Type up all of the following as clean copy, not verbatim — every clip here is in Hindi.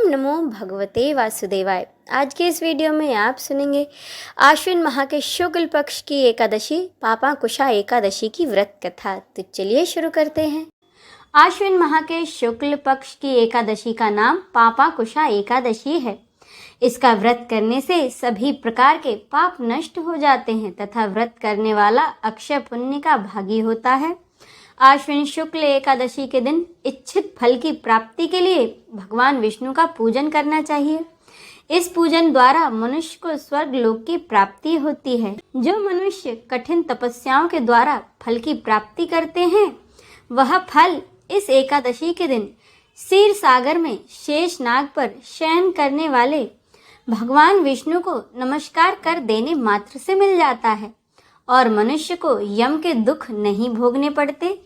नमो भगवते वासुदेवाय। आज के इस वीडियो में आप सुनेंगे आश्विन माह के शुक्ल पक्ष की एकादशी पापांकुशा एकादशी की व्रत कथा। तो चलिए शुरू करते हैं। आश्विन माह के शुक्ल पक्ष की एकादशी का नाम पापांकुशा एकादशी है। इसका व्रत करने से सभी प्रकार के पाप नष्ट हो जाते हैं तथा व्रत करने वाला अक्षय पुण्य का भागी होता है। आश्विन शुक्ल एकादशी के दिन इच्छित फल की प्राप्ति के लिए भगवान विष्णु का पूजन करना चाहिए। इस पूजन द्वारा मनुष्य को स्वर्ग लोक की प्राप्ति होती है। जो मनुष्य कठिन तपस्याओं के द्वारा फल की प्राप्ति करते हैं, वह फल इस एकादशी के दिन क्षीर सागर में शेष नाग पर शयन करने वाले भगवान विष्णु को नमस्कार कर देने मात्र से मिल जाता है और मनुष्य को यम के दुख नहीं भोगने पड़ते।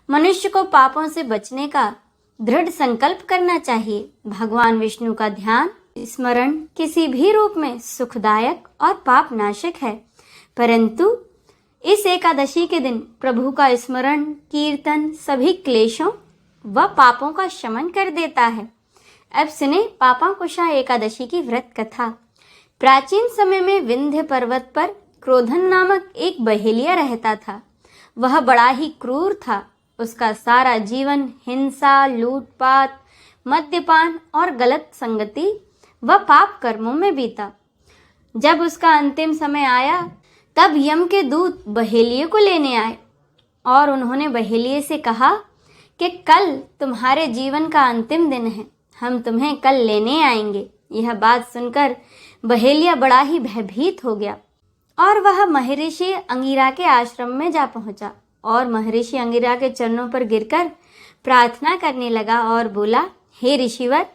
मनुष्य को पापों से बचने का दृढ़ संकल्प करना चाहिए। भगवान विष्णु का ध्यान स्मरण किसी भी रूप में सुखदायक और पाप नाशक है, परंतु इस एकादशी के दिन प्रभु का स्मरण कीर्तन सभी क्लेशों व पापों का शमन कर देता है। अब सुने पापांकुशा एकादशी की व्रत कथा। प्राचीन समय में विंध्य पर्वत पर क्रोधन नामक एक बहेलिया रहता था। वह बड़ा ही क्रूर था। उसका सारा जीवन हिंसा, लूटपाट, मद्यपान और गलत संगति व पाप कर्मों में बीता। जब उसका अंतिम समय आया, तब यम के दूत बहेलिये को लेने आए और उन्होंने बहेलिये से कहा कि कल तुम्हारे जीवन का अंतिम दिन है, हम तुम्हें कल लेने आएंगे। यह बात सुनकर बहेलिया बड़ा ही भयभीत हो गया और वह महर्षि अंगिरा के आश्रम में जा पहुंचा और महर्षि अंगिरा के चरणों पर गिरकर प्रार्थना करने लगा और बोला, हे ऋषिवर,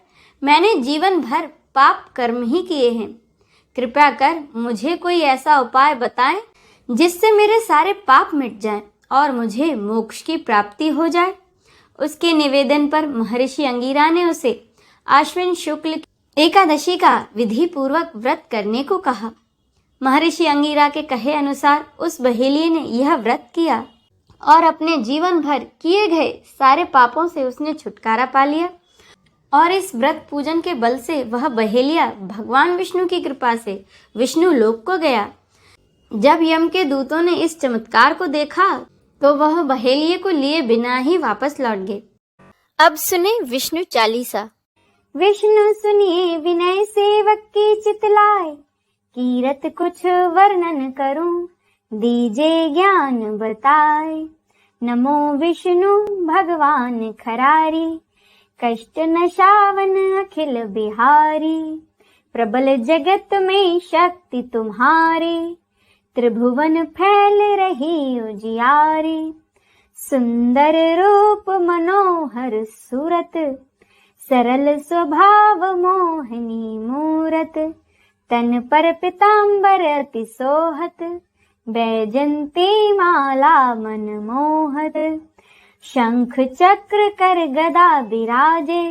मैंने जीवन भर पाप कर्म ही किए हैं। कृपया कर मुझे कोई ऐसा उपाय बताएं जिससे मेरे सारे पाप मिट जाएं और मुझे मोक्ष की प्राप्ति हो जाए। उसके निवेदन पर महर्षि अंगिरा ने उसे आश्विन शुक्ल एकादशी का विधि पूर्वक व्रत करने को कहा। महर्षि अंगिरा के कहे अनुसार उस बहेलिये ने यह व्रत किया और अपने जीवन भर किए गए सारे पापों से उसने छुटकारा पा लिया और इस व्रत पूजन के बल से वह बहेलिया भगवान विष्णु की कृपा से विष्णु लोक को गया। जब यम के दूतों ने इस चमत्कार को देखा तो वह बहेलिये को लिए बिना ही वापस लौट गए। अब सुने विष्णु चालीसा। विष्णु सुनिए विनय सेवक की चितलाए, कीरत कुछ वर्णन करूं, दीजे ज्ञान बताए। नमो विष्णु भगवान खरारी, कष्ट नशावन अखिल बिहारी। प्रबल जगत में शक्ति तुम्हारी, त्रिभुवन फैल रही उजियारी। सुंदर रूप मनोहर सूरत, सरल स्वभाव मोहिनी मूरत। तन पर पीतांबर अति सोहत, बैजंती माला मन मोहत। शंख चक्र कर गदा विराजे,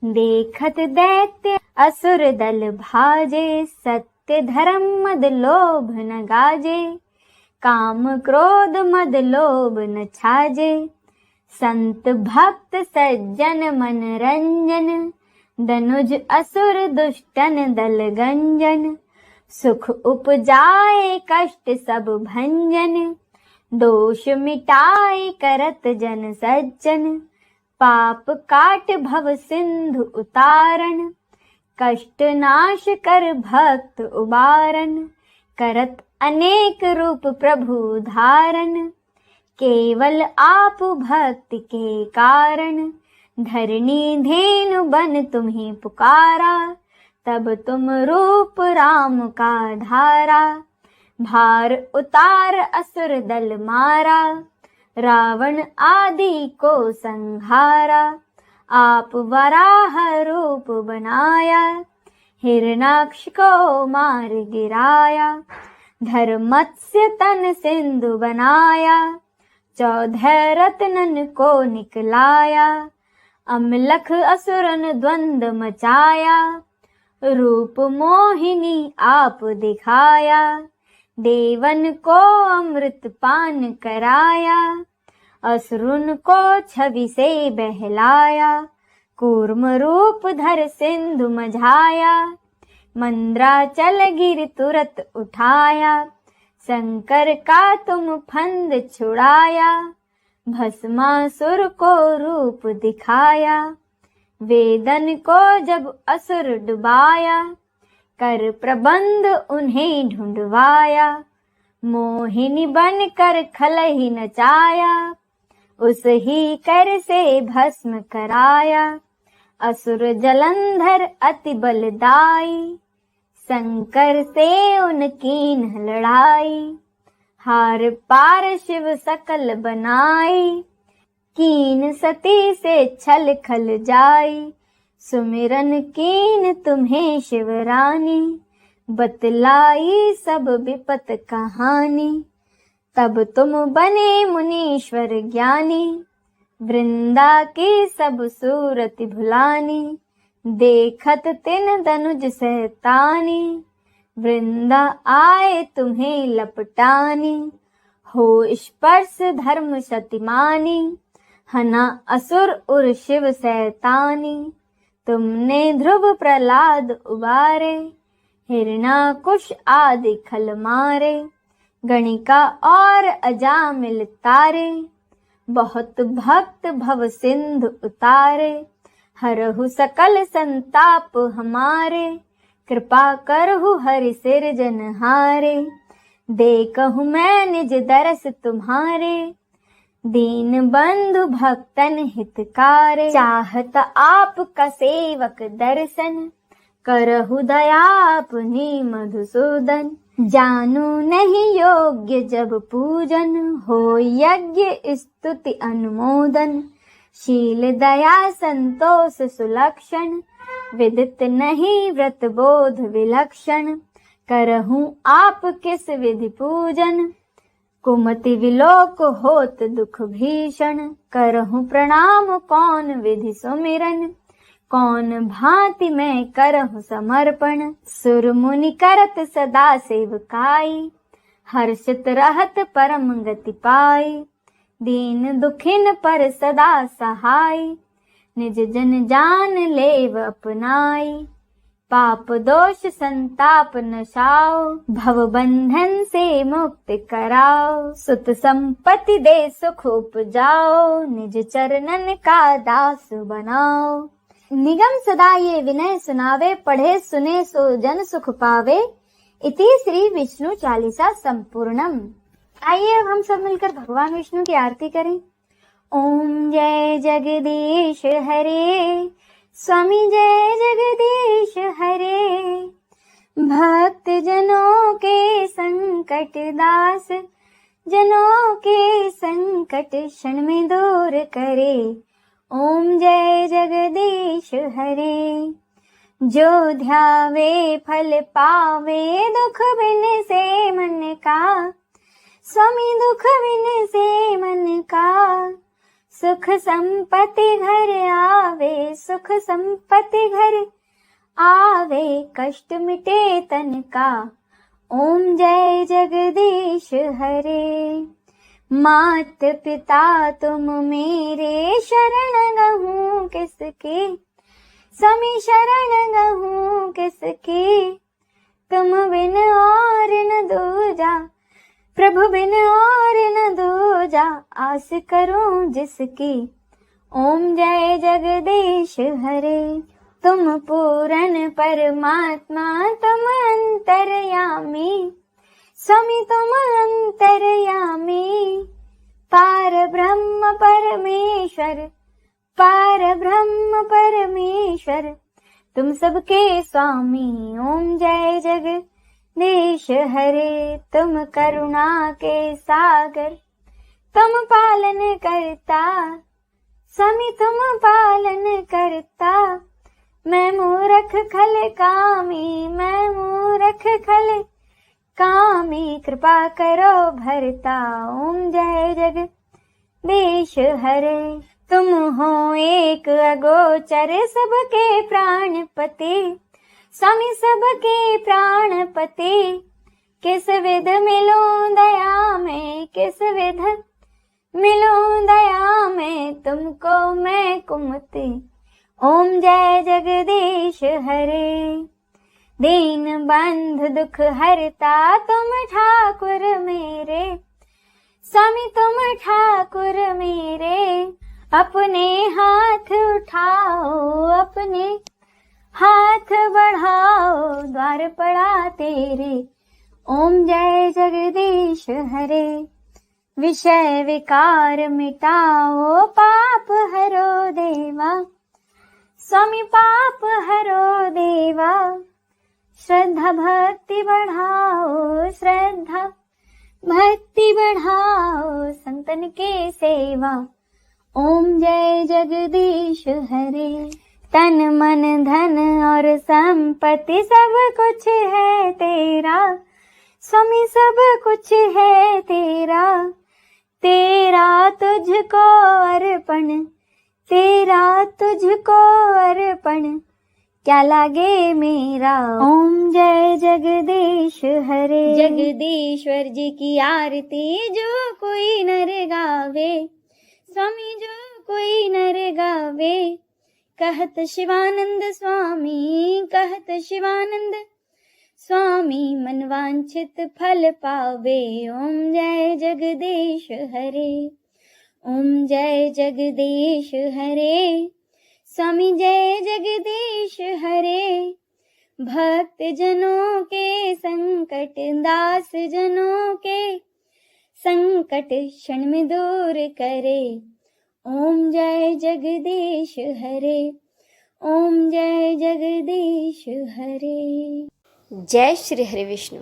देखत दैत्य असुर दल भाजे। सत्य धर्म मद लोभ न गाजे, काम क्रोध मद लोभ न छाजे। संत भक्त सज्जन मन रंजन, दनुज असुर दुष्टन दल गंजन। सुख उपजाए कष्ट सब भंजन, दोष मिटाए करत जन सज्जन। पाप काट भव सिंधु उतारन, कष्ट नाश कर भक्त उबारन। करत अनेक रूप प्रभु धारन, केवल आप भक्ति के कारण। धरणी धेनु बन तुम्हें पुकारा, तब तुम रूप राम का धारा। भार उतार असुर दल मारा, रावण आदि को संहारा। आप वराह रूप बनाया, हिरणाक्ष को मार गिराया। धर्मत्स्य तन सिंधु बनाया, 14 रत्नन को निकलाया। अमलख असुरन द्वंद मचाया, रूप मोहिनी आप दिखाया। देवन को अमृत पान कराया, असुरन को छवि से बहलाया। कूर्म रूप धर सिंधु मझाया, मंद्राचल गिर तुरत उठाया। शंकर का तुम फंद छुड़ाया, भस्मासुर को रूप दिखाया। वेदन को जब असुर डुबाया, कर प्रबंध उन्हें ढूंढवाया। मोहिनी बन कर खलहि नचाया, उस ही कर से भस्म कराया। असुर जलंधर अति बलदाई, शंकर से उनकी लड़ाई। हार पार शिव सकल बनाई, कीन सती से छल खल जाई। सुमिरन कीन तुम्हें शिवरानी, बतलाई सब विपत कहानी। तब तुम बने मुनीश्वर ज्ञानी, वृंदा की सब सूरत भुलानी। देखत तिन दनुज सहतानी, वृंदा आए तुम्हें लपटानी। हो स्पर्श धर्म शतिमानी, हना असुर उर शिव सैतानी। तुमने ध्रुव प्रहलाद उबारे, हिरणाकुश आदि खल मारे। गणिका और अजामिल तारे, बहुत भक्त भव सिंधु उतारे। हरहु सकल संताप हमारे, कृपा करहु हरि सिरजनहारे। देखहु मैं निज दरस तुम्हारे, दीन बंधु भक्तन हितकारे। चाहत आपका सेवक दर्शन, करहु दया अपनी मधुसूदन। जानू नहीं योग्य जब पूजन, हो यज्ञ स्तुति अनुमोदन। शील दया संतोष सुलक्षण, विदित नहीं व्रत बोध विलक्षण। करहूं आप किस विधि पूजन, कुमति विलोक होत दुख भीषण। करहूं प्रणाम कौन विधि सुमिरन, कौन भांति मैं करहूं समर्पण। सुर मुनि करत सदा सेवकाई, हर्षित रहत परम गति पाई। दीन दुखिन पर सदा सहाय, निज जन जान लेव अपनाई। पाप दोष संताप नशाओ, भव बंधन से मुक्त कराओ। सुत संपत्ति दे सुख उपजाओ, निज चरणन का दास बनाओ। निगम सदा ये विनय सुनावे, पढ़े सुने सो जन सुख पावे। इति श्री विष्णु चालीसा संपूर्णम। आइए अब हम सब मिलकर भगवान विष्णु की आरती करें। ओम जय जगदीश हरे, स्वामी जय जगदीश हरे। भक्त जनों के संकट दास, जनों के संकट क्षण में दूर करे। ओम जय जगदीश हरे। जो ध्यावे फल पावे, दुख बिन से मन का। स्वामी दुख बिन से मन का, सुख संपत्ति घर आवे। सुख संपत्ति घर आवे, कष्ट मिटे तन का। ओम जय जगदीश हरे। मात पिता तुम मेरे, शरण गहूँ किसके। स्वामी शरण गहूँ किसके, तुम बिन और न दूजा। प्रभु बिन और न दूजा, आस करूं जिसकी। ओम जय जगदीश हरे। तुम पूर्ण परमात्मा, तुम अंतर्यामी। स्वामी तुम अंतर्यामी, पार ब्रह्म परमेश्वर। पार ब्रह्म परमेश्वर, तुम सबके स्वामी। ओम जय जगदीश हरे। तुम करुणा के सागर, तुम पालन करता। स्वामी तुम पालन करता। मैं मूर्ख खल कामी, मैं मूर्ख खल कामी। कृपा करो भरता। ओम जय जगदीश हरे। तुम हो एक अगोचर, सबके प्राणपति। स्वामी सबके प्राणपति। किस विध मिलूं दया में, किस विध मिलूं दया में। तुमको मैं कुमति। ओम जय जगदीश हरे। दीन बंधु दुख हरता तुम ठाकुर मेरे, स्वामी तुम ठाकुर मेरे। अपने हाथ उठाओ, अपने हाथ बढ़ाओ, द्वार पड़ा तेरे। ओम जय जगदीश हरे। विषय विकार मिटाओ, पाप हरो देवा, स्वामी पाप हरो देवा। श्रद्धा भक्ति बढ़ाओ, श्रद्धा भक्ति बढ़ाओ, संतन के सेवा। ओम जय जगदीश हरे। तन मन धन और संपत्ति सब कुछ है तेरा, स्वामी सब कुछ है तेरा। तेरा तुझको अर्पण, तेरा तुझको अर्पण, क्या लागे मेरा। ओम जय जगदीश हरे। जगदीश्वर जी की आरती जो कोई नर गावे, स्वामी जो कोई नर गावे। कहत शिवानंद स्वामी, कहत शिवानंद स्वामी, मनवांछित फल पावे। ओम जय जगदीश हरे। ओम जय जगदीश हरे। स्वामी जय जगदीश हरे। भक्त जनों के संकट, दास जनों के संकट क्षण में दूर करे। ओम जय जगदीश हरे। ओम जय जगदीश हरे। जय श्री हरि विष्णु।